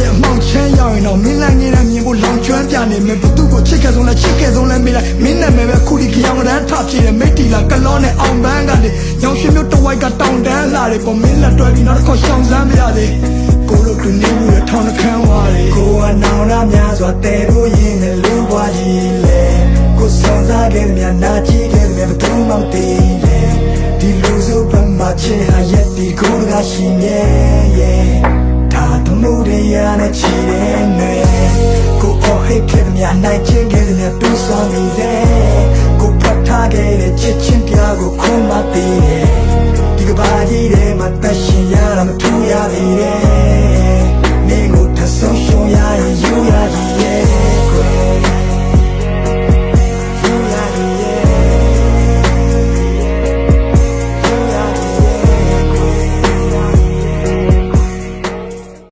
ရဲ့အမှောင်ချမ်းရောက်ရင်တော့မင်းလိုက်နေတဲ့မြင်ဖို့လောင်ကျွမ်းပြနေမယ်ဘသူကိုချစ်ခဲ့ဆုံးလဲချစ်ခဲ့ဆုံးလဲမေးလိုက်မင်းနာမည်ပဲခုဒီကြောင်ကတန်းထပြည့်တယ်မိတ်တီလာကလောနဲ့အောင်ပန်းကနေရောင်ရွှေမျိုးတဝိုက်ကတောင်တန်းလာတယ်ပေါ်မင်းလက်တွဲပြီးနောက်တစ်ခေါက်ရှောင်စမ်းပြရသေးကိုလိုတူနေမှုရထောင်းနှခမ်းဝါတယ်ကိုကနောင်ရများစွာတဲလို့ရင်းနဲ့လူပွားကြီးလေကိုဆောင်စားခဲ့မြနာကြည့်ခဲ့မြဘသူမှမသိလေဒီလူစုပမာချေဟာရဲ့ဒီကိုကရှိမြဲရဲ့ဒါတမှုတွေရနဲ့ချီတဲ့နေကိုဟိတ်ခဲ့မြနိုင်